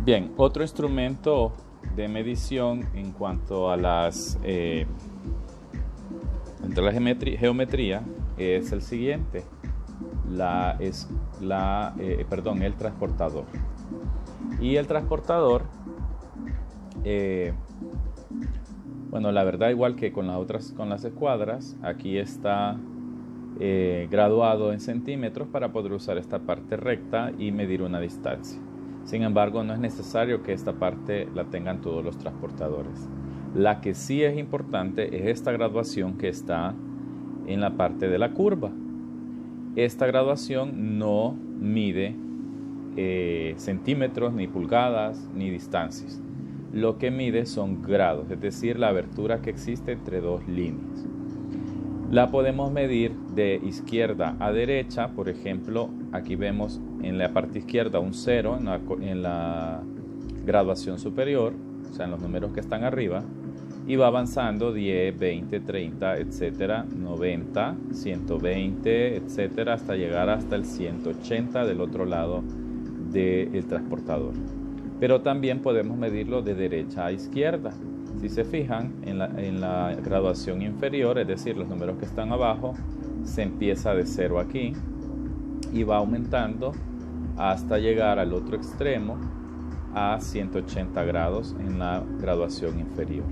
Bien, otro instrumento de medición en cuanto a entre la geometría es el siguiente, el transportador. Y el transportador, la verdad, igual que con las escuadras, aquí está graduado en centímetros para poder usar esta parte recta y medir una distancia. Sin embargo, no es necesario que esta parte la tengan todos los transportadores. La que sí es importante es esta graduación que está en la parte de la curva. Esta graduación no mide centímetros, ni pulgadas, ni distancias. Lo que mide son grados, es decir, la abertura que existe entre dos líneas. La podemos medir de izquierda a derecha. Por ejemplo, aquí vemos en la parte izquierda un 0 en la graduación superior, o sea, en los números que están arriba, y va avanzando 10, 20, 30, etcétera, 90, 120, etcétera, hasta llegar hasta el 180 del otro lado del transportador. Pero también podemos medirlo de derecha a izquierda. Si se fijan, en la graduación inferior, es decir, los números que están abajo, se empieza de 0 aquí y va aumentando hasta llegar al otro extremo a 180 grados en la graduación inferior.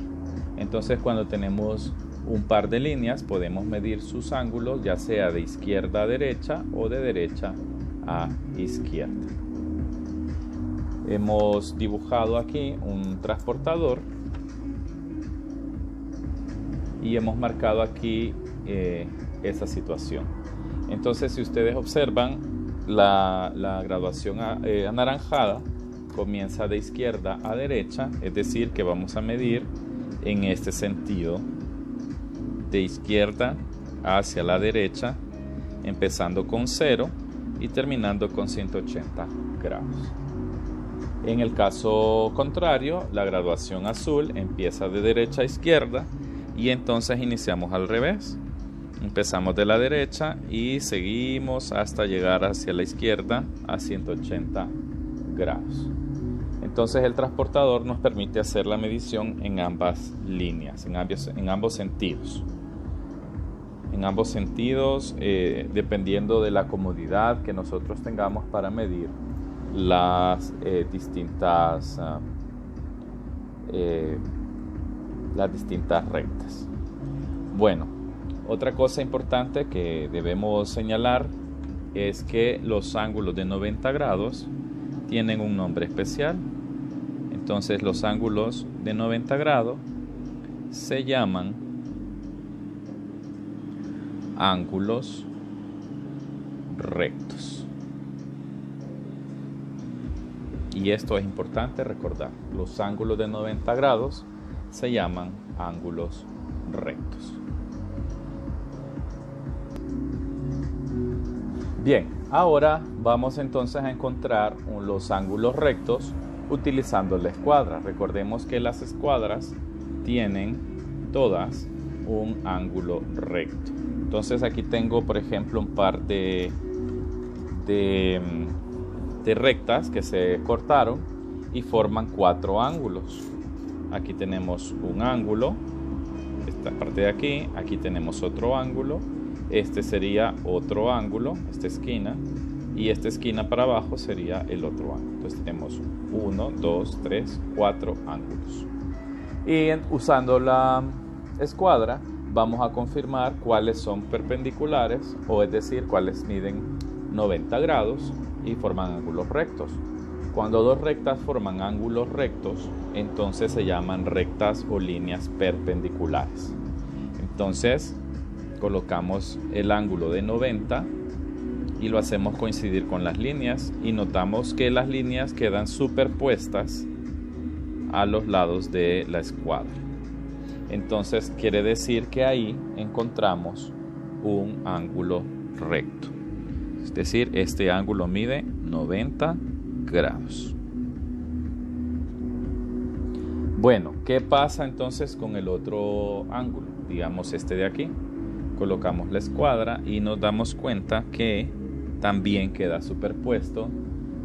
Entonces, cuando tenemos un par de líneas, podemos medir sus ángulos, ya sea de izquierda a derecha o de derecha a izquierda. Hemos dibujado aquí un transportador y hemos marcado aquí esa situación. Entonces, si ustedes observan, la graduación anaranjada comienza de izquierda a derecha, es decir, que vamos a medir en este sentido, de izquierda hacia la derecha, empezando con 0 y terminando con 180 grados. En el caso contrario, la graduación azul empieza de derecha a izquierda y entonces iniciamos al revés. Empezamos de la derecha y seguimos hasta llegar hacia la izquierda a 180 grados. Entonces el transportador nos permite hacer la medición en ambas líneas, en ambos sentidos. En ambos sentidos, dependiendo de la comodidad que nosotros tengamos para medir las distintas rectas. Bueno, otra cosa importante que debemos señalar es que los ángulos de 90 grados tienen un nombre especial. Entonces, los ángulos de 90 grados se llaman ángulos rectos. Y esto es importante recordar. Los ángulos de 90 grados se llaman ángulos rectos. Bien, ahora vamos entonces a encontrar los ángulos rectos utilizando la escuadra. Recordemos que las escuadras tienen todas un ángulo recto. Entonces aquí tengo, por ejemplo, un par de rectas que se cortaron y forman 4 ángulos. Aquí tenemos un ángulo, esta parte de aquí tenemos otro ángulo, este sería otro ángulo, esta esquina, y esta esquina para abajo sería el otro ángulo. Entonces tenemos 1, 2, 3, 4 ángulos. Y usando la escuadra vamos a confirmar cuáles son perpendiculares, o es decir, cuáles miden 90 grados y forman ángulos rectos. Cuando dos rectas forman ángulos rectos, entonces se llaman rectas o líneas perpendiculares. Entonces colocamos el ángulo de 90 y lo hacemos coincidir con las líneas y notamos que las líneas quedan superpuestas a los lados de la escuadra. Entonces quiere decir que ahí encontramos un ángulo recto. Es decir, este ángulo mide 90 grados. Bueno, ¿qué pasa entonces con el otro ángulo? Digamos este de aquí. Colocamos la escuadra y nos damos cuenta que también queda superpuesto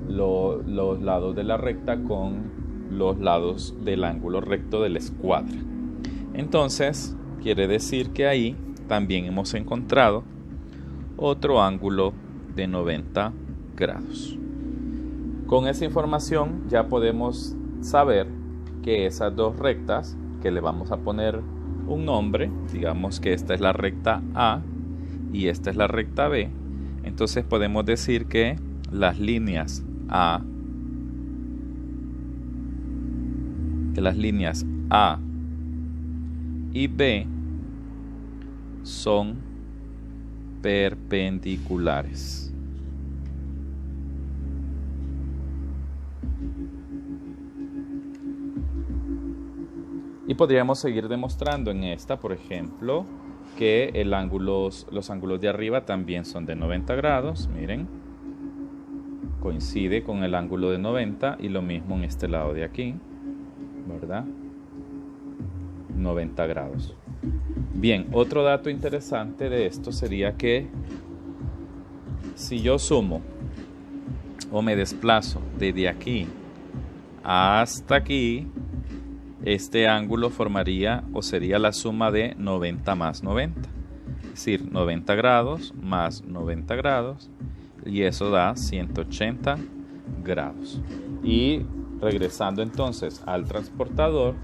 los lados de la recta con los lados del ángulo recto de la escuadra. Entonces, quiere decir que ahí también hemos encontrado otro ángulo de 90 grados. Con esa información ya podemos saber que esas dos rectas, que le vamos a poner un nombre, digamos que esta es la recta A y esta es la recta B, entonces podemos decir que las líneas A y B son perpendiculares. Y podríamos seguir demostrando en esta, por ejemplo, que los ángulos de arriba también son de 90 grados. Miren, coincide con el ángulo de 90 y lo mismo en este lado de aquí, ¿verdad? 90 grados. Bien, otro dato interesante de esto sería que si yo sumo o me desplazo desde aquí hasta aquí, este ángulo formaría o sería la suma de 90 más 90. Es decir, 90 grados más 90 grados y eso da 180 grados. Y regresando entonces al transportador,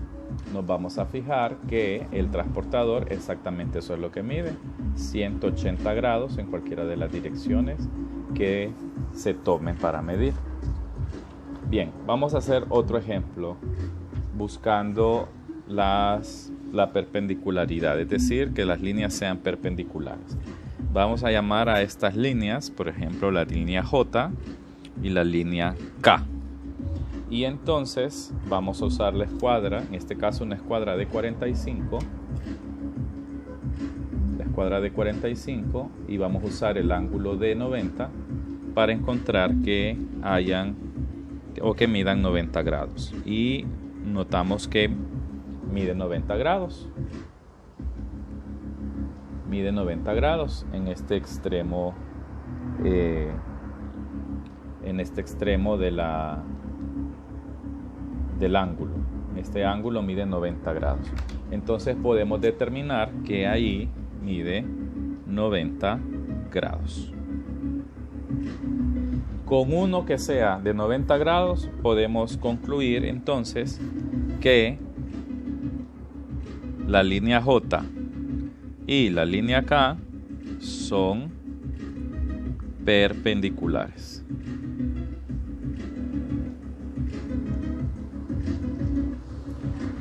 nos vamos a fijar que el transportador exactamente eso es lo que mide, 180 grados en cualquiera de las direcciones que se tomen para medir. Bien, vamos a hacer otro ejemplo buscando la perpendicularidad, es decir, que las líneas sean perpendiculares. Vamos a llamar a estas líneas, por ejemplo, la línea J y la línea K. Y entonces vamos a usar la escuadra, en este caso una escuadra de 45. La escuadra de 45 y vamos a usar el ángulo de 90 para encontrar que midan 90 grados. Y notamos que mide 90 grados. Mide 90 grados en este extremo del ángulo. Este ángulo mide 90 grados. Entonces podemos determinar que ahí mide 90 grados. Con uno que sea de 90 grados podemos concluir entonces que la línea J y la línea K son perpendiculares.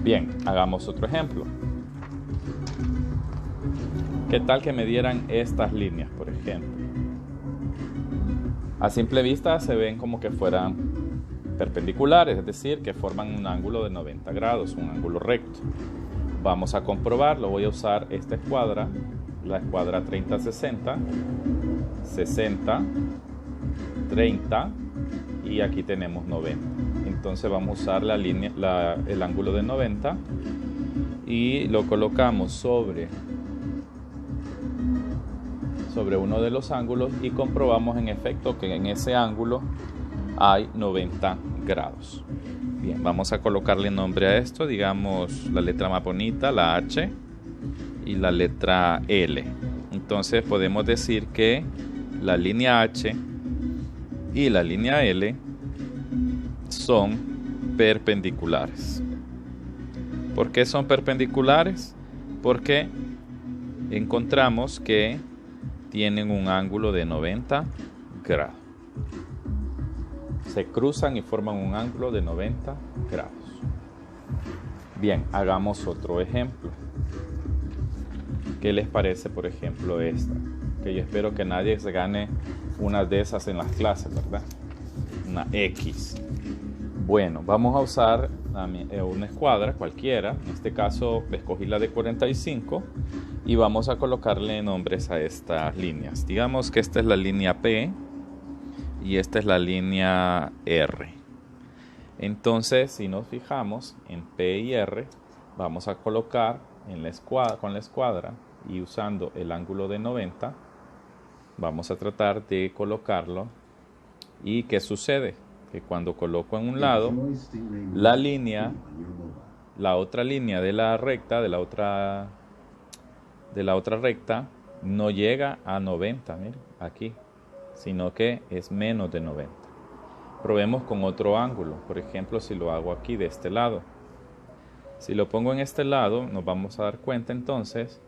Bien, hagamos otro ejemplo. ¿Qué tal que me dieran estas líneas, por ejemplo? A simple vista se ven como que fueran perpendiculares, es decir, que forman un ángulo de 90 grados, un ángulo recto. Vamos a comprobarlo. Voy a usar esta escuadra, la escuadra 30-60, 60, 30 y aquí tenemos 90. Entonces vamos a usar el ángulo de 90 y lo colocamos sobre uno de los ángulos y comprobamos en efecto que en ese ángulo hay 90 grados. Bien, vamos a colocarle nombre a esto, digamos la letra más bonita, la H y la letra L. Entonces podemos decir que la línea H y la línea L son perpendiculares. ¿Por qué son perpendiculares? Porque encontramos que tienen un ángulo de 90 grados. Se cruzan y forman un ángulo de 90 grados. Bien, hagamos otro ejemplo. ¿Qué les parece, por ejemplo, esta? Que yo espero que nadie se gane una de esas en las clases, ¿verdad? Una X. Bueno, vamos a usar una escuadra cualquiera. En este caso escogí la de 45 y vamos a colocarle nombres a estas líneas. Digamos que esta es la línea P y esta es la línea R. Entonces, si nos fijamos en P y R, vamos a colocar con la escuadra y usando el ángulo de 90, vamos a tratar de colocarlo. ¿Y qué sucede? que cuando coloco en un lado, la línea, la otra línea de la recta, de la otra recta, no llega a 90, miren, aquí, sino que es menos de 90. Probemos con otro ángulo. Por ejemplo, si lo hago aquí de este lado. Si lo pongo en este lado, nos vamos a dar cuenta entonces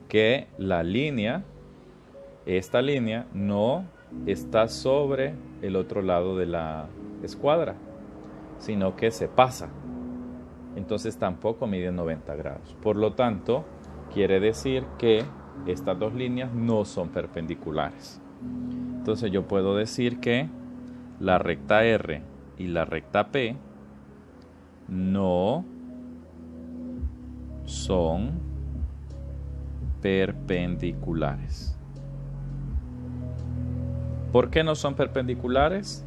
que la línea, esta línea, no está sobre el otro lado de la escuadra, sino que se pasa. Entonces tampoco mide 90 grados. Por lo tanto, quiere decir que estas dos líneas no son perpendiculares. Entonces yo puedo decir que la recta R y la recta P no son perpendiculares. ¿Por qué no son perpendiculares?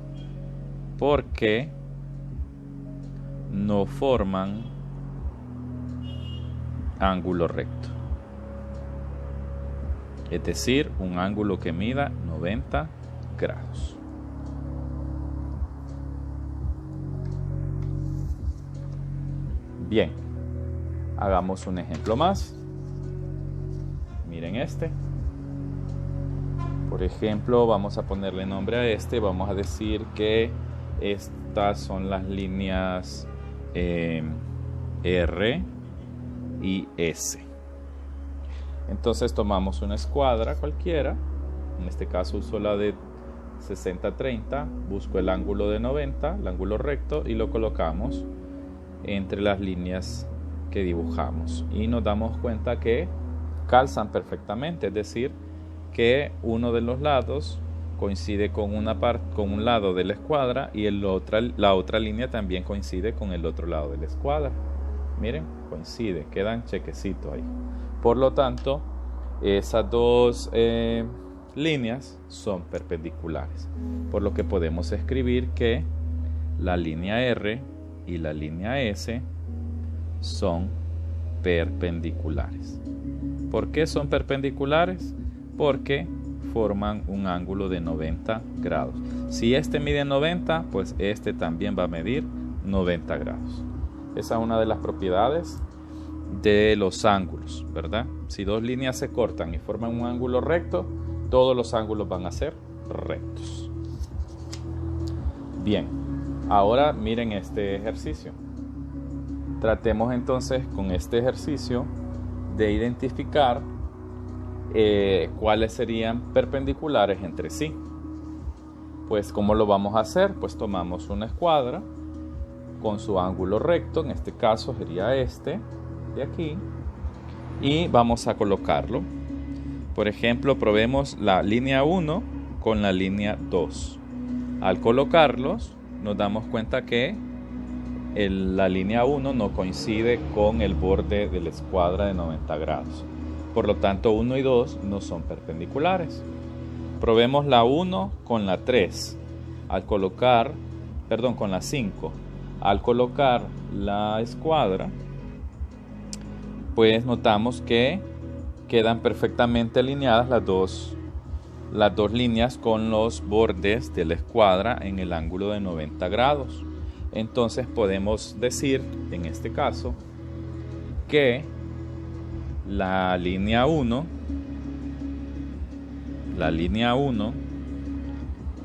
Porque no forman ángulo recto. Es decir, un ángulo que mida 90 grados. Bien, hagamos un ejemplo más. Miren este. Por ejemplo, vamos a ponerle nombre a este. Vamos a decir que estas son las líneas R y S. Entonces tomamos una escuadra cualquiera. En este caso uso la de 60-30. Busco el ángulo de 90, el ángulo recto, y lo colocamos entre las líneas que dibujamos. Y nos damos cuenta que calzan perfectamente. Es decir, que uno de los lados coincide con un lado de la escuadra y la otra línea también coincide con el otro lado de la escuadra. Miren, coincide, quedan chequecitos ahí. Por lo tanto, esas dos líneas son perpendiculares, por lo que podemos escribir que la línea R y la línea S son perpendiculares. ¿Por qué son perpendiculares? Porque forman un ángulo de 90 grados. Si este mide 90, pues este también va a medir 90 grados. Esa es una de las propiedades de los ángulos, ¿verdad? Si dos líneas se cortan y forman un ángulo recto, todos los ángulos van a ser rectos. Bien, ahora miren este ejercicio. Tratemos entonces con este ejercicio de identificar cuáles serían perpendiculares entre sí. Pues ¿cómo lo vamos a hacer? Pues tomamos una escuadra con su ángulo recto, en este caso sería este de aquí, y vamos a colocarlo. Por ejemplo, probemos la línea 1 con la línea 2. Al colocarlos nos damos cuenta que la línea 1 no coincide con el borde de la escuadra de 90 grados. Por lo tanto, 1 y 2 no son perpendiculares. Probemos la 1 con la 3. Con la 5. Al colocar la escuadra, pues notamos que quedan perfectamente alineadas las dos líneas con los bordes de la escuadra en el ángulo de 90 grados. Entonces podemos decir, en este caso, que la línea 1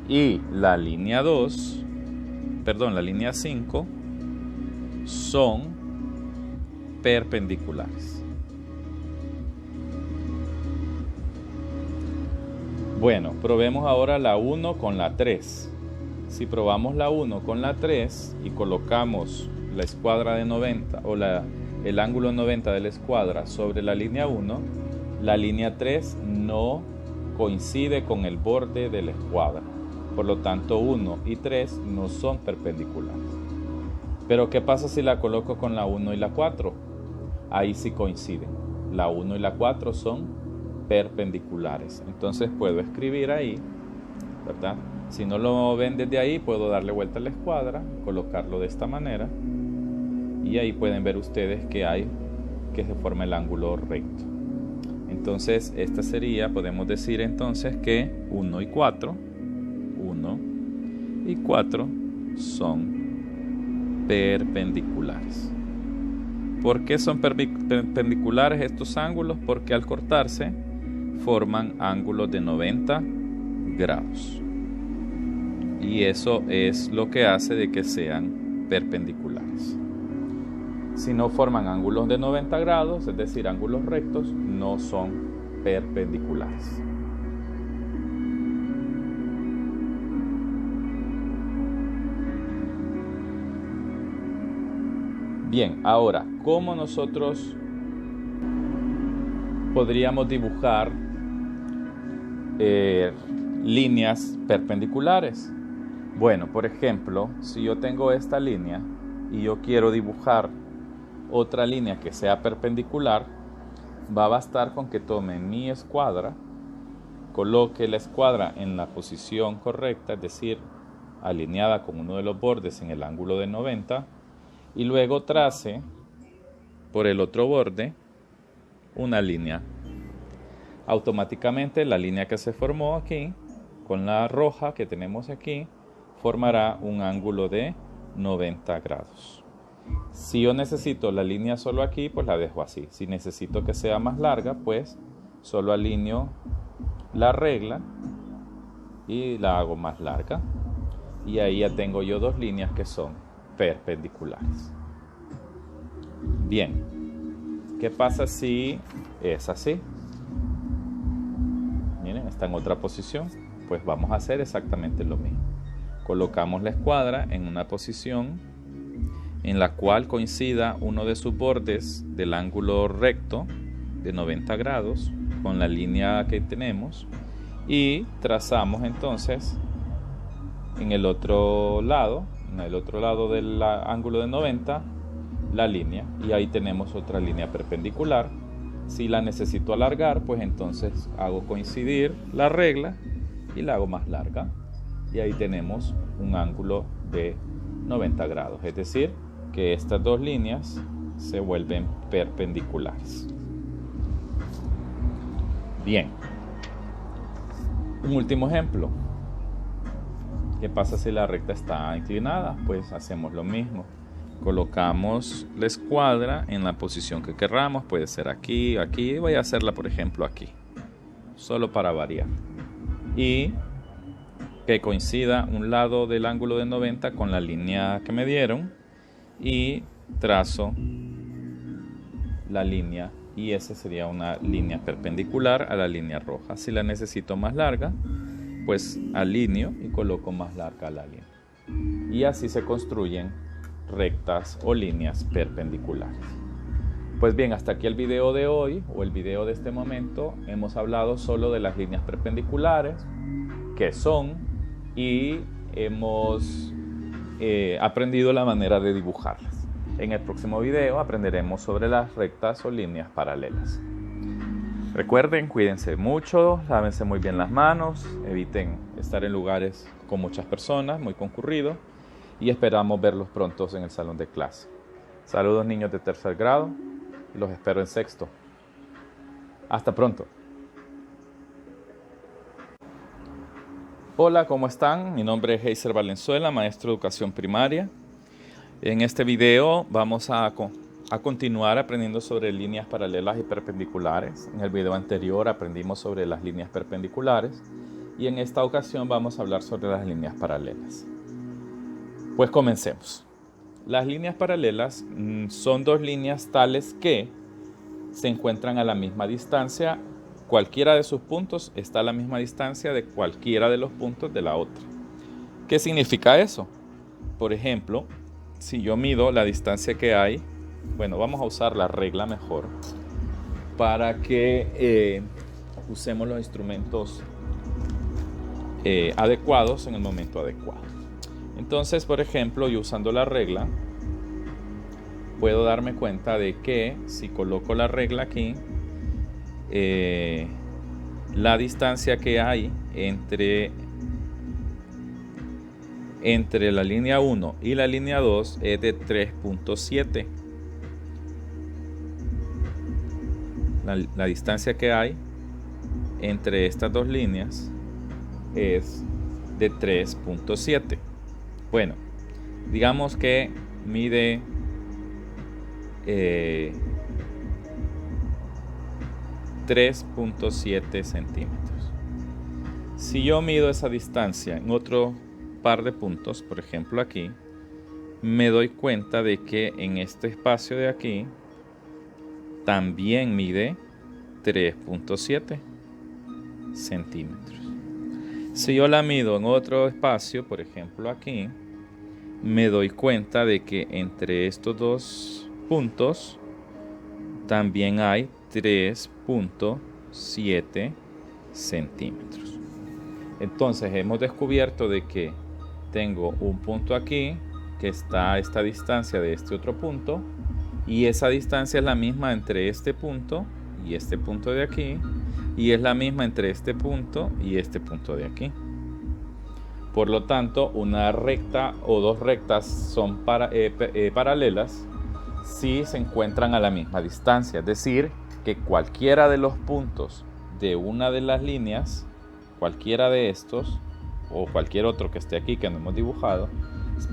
y la línea 5 son perpendiculares. Bueno, probemos ahora la 1 con la 3. Si probamos la 1 con la 3 y colocamos la escuadra de 90 o el ángulo 90 de la escuadra sobre la línea 1, la línea 3 no coincide con el borde de la escuadra. Por lo tanto, 1 y 3 no son perpendiculares. Pero ¿qué pasa si la coloco con la 1 y la 4? Ahí sí coinciden. La 1 y la 4 son perpendiculares. Entonces puedo escribir ahí, ¿verdad? Si no lo ven desde ahí, puedo darle vuelta a la escuadra, colocarlo de esta manera, y ahí pueden ver ustedes que se forma el ángulo recto. Entonces esta sería, podemos decir entonces que 1 y 4 son perpendiculares. ¿Por qué son perpendiculares estos ángulos? Porque al cortarse forman ángulos de 90 grados. Y eso es lo que hace de que sean perpendiculares. Si no forman ángulos de 90 grados, es decir, ángulos rectos, no son perpendiculares. Bien, ahora, ¿cómo nosotros podríamos dibujar líneas perpendiculares? Bueno, por ejemplo, si yo tengo esta línea y yo quiero dibujar otra línea que sea perpendicular, va a bastar con que tome mi escuadra, coloque la escuadra en la posición correcta, es decir, alineada con uno de los bordes en el ángulo de 90, y luego trace por el otro borde una línea. Automáticamente la línea que se formó aquí, con la roja que tenemos aquí, formará un ángulo de 90 grados. Si yo necesito la línea solo aquí, pues la dejo así. Si necesito que sea más larga, pues solo alineo la regla y la hago más larga. Y ahí ya tengo yo dos líneas que son perpendiculares. Bien, ¿qué pasa si es así? Miren, está en otra posición. Pues vamos a hacer exactamente lo mismo. Colocamos la escuadra en una posición en la cual coincida uno de sus bordes del ángulo recto de 90 grados con la línea que tenemos y trazamos entonces en el otro lado del ángulo de 90 la línea, y ahí tenemos otra línea perpendicular. Si la necesito alargar, pues entonces hago coincidir la regla y la hago más larga, y ahí tenemos un ángulo de 90 grados, es decir, que estas dos líneas se vuelven perpendiculares. Bien, un último ejemplo. ¿Qué pasa si la recta está inclinada? Pues hacemos lo mismo. Colocamos la escuadra en la posición que querramos. Puede ser aquí, aquí. Voy a hacerla, por ejemplo, aquí. Solo para variar. Y que coincida un lado del ángulo de 90 con la línea que me dieron. Y trazo la línea. Y esa sería una línea perpendicular a la línea roja. Si la necesito más larga, pues alineo y coloco más larga la línea. Y así se construyen rectas o líneas perpendiculares. Pues bien, hasta aquí el video de hoy, o el video de este momento. Hemos hablado solo de las líneas perpendiculares, qué son, y hemos aprendido la manera de dibujarlas. En el próximo video aprenderemos sobre las rectas o líneas paralelas. Recuerden, cuídense mucho, lávense muy bien las manos, eviten estar en lugares con muchas personas, muy concurridos, y esperamos verlos pronto en el salón de clase. Saludos, niños de tercer grado, y los espero en sexto. Hasta pronto. Hola, ¿cómo están? Mi nombre es Heiser Valenzuela, maestro de educación primaria. En este video vamos a continuar aprendiendo sobre líneas paralelas y perpendiculares. En el video anterior aprendimos sobre las líneas perpendiculares y en esta ocasión vamos a hablar sobre las líneas paralelas. Pues comencemos. Las líneas paralelas son dos líneas tales que se encuentran a la misma distancia. Cualquiera de sus puntos está a la misma distancia de cualquiera de los puntos de la otra. ¿Qué significa eso? Por ejemplo, si yo mido la distancia que hay, bueno, vamos a usar la regla mejor para que usemos los instrumentos adecuados en el momento adecuado. Entonces, por ejemplo, yo usando la regla puedo darme cuenta de que si coloco la regla aquí, la distancia que hay entre la línea 1 y la línea 2 es de 3.7. La distancia que hay entre estas dos líneas es de 3.7. Bueno, digamos que mide 3.7 centímetros. Si yo mido esa distancia en otro par de puntos, por ejemplo aquí, me doy cuenta de que en este espacio de aquí también mide 3.7 centímetros. Si yo la mido en otro espacio, por ejemplo aquí, me doy cuenta de que entre estos dos puntos también hay 3.7 centímetros. Entonces hemos descubierto de que tengo un punto aquí que está a esta distancia de este otro punto, y esa distancia es la misma entre este punto y este punto de aquí, y es la misma entre este punto y este punto de aquí. Por lo tanto, una recta o dos rectas son paralelas si se encuentran a la misma distancia. Es decir, que cualquiera de los puntos de una de las líneas, cualquiera de estos o cualquier otro que esté aquí que no hemos dibujado,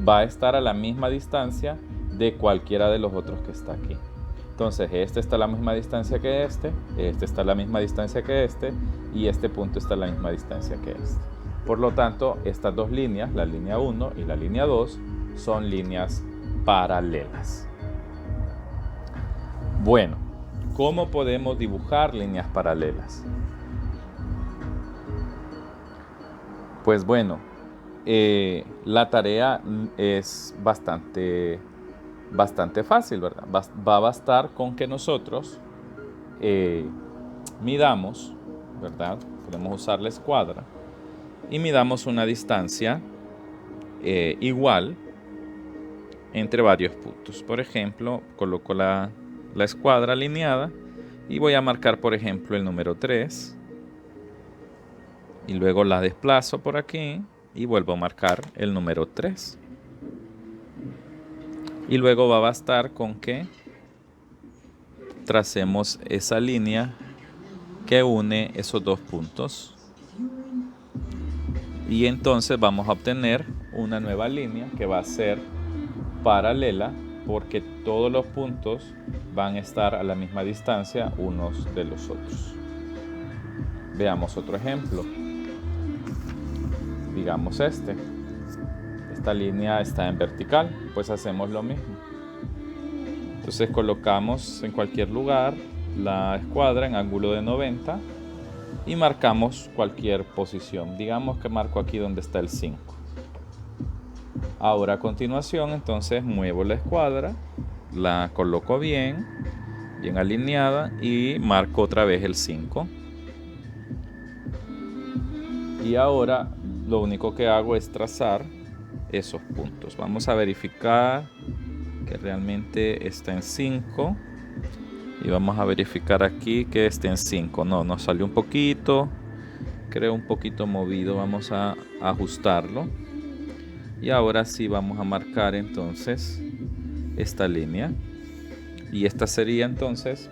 va a estar a la misma distancia de cualquiera de los otros que está aquí. Entonces este está a la misma distancia que este está a la misma distancia que este, y este punto está a la misma distancia que este. Por lo tanto, estas dos líneas, la línea 1 y la línea 2, son líneas paralelas. Bueno, ¿cómo podemos dibujar líneas paralelas? Pues bueno, la tarea es bastante fácil, ¿verdad? Va a bastar con que nosotros midamos, ¿verdad? Podemos usar la escuadra y midamos una distancia igual entre varios puntos. Por ejemplo, coloco la escuadra alineada y voy a marcar, por ejemplo, el número 3, y luego la desplazo por aquí y vuelvo a marcar el número 3. Y luego va a bastar con que tracemos esa línea que une esos dos puntos. Y entonces vamos a obtener una nueva línea que va a ser paralela, porque todos los puntos van a estar a la misma distancia unos de los otros. Veamos otro ejemplo. Digamos esta línea está en vertical, pues hacemos lo mismo. Entonces colocamos en cualquier lugar la escuadra en ángulo de 90 y marcamos cualquier posición. Digamos que marco aquí donde está el 5. Ahora a continuación entonces muevo la escuadra, la coloco bien alineada y marco otra vez el 5. Y ahora lo único que hago es trazar esos puntos. Vamos a verificar que realmente está en 5. Y vamos a verificar aquí que esté en 5. No, nos salió un poquito. Creo un poquito movido. Vamos a ajustarlo. Y ahora sí vamos a marcar entonces esta línea. Y esta sería entonces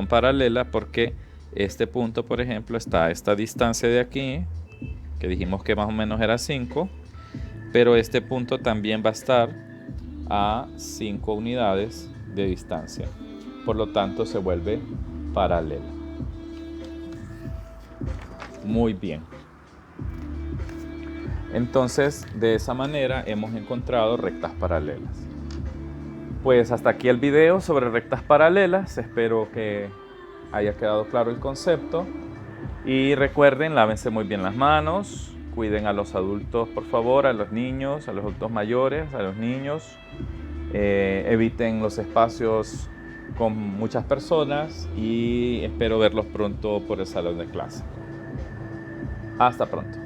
paralela, porque este punto, por ejemplo, está a esta distancia de aquí, que dijimos que más o menos era 5, pero este punto también va a estar a 5 unidades de distancia. Por lo tanto, se vuelve paralela. Muy bien. Entonces, de esa manera hemos encontrado rectas paralelas. Pues hasta aquí el video sobre rectas paralelas. Espero que haya quedado claro el concepto. Y recuerden, lávense muy bien las manos. Cuiden a los adultos, por favor, a los niños, a los adultos mayores, a los niños. Eviten los espacios con muchas personas y espero verlos pronto por el salón de clase. Hasta pronto.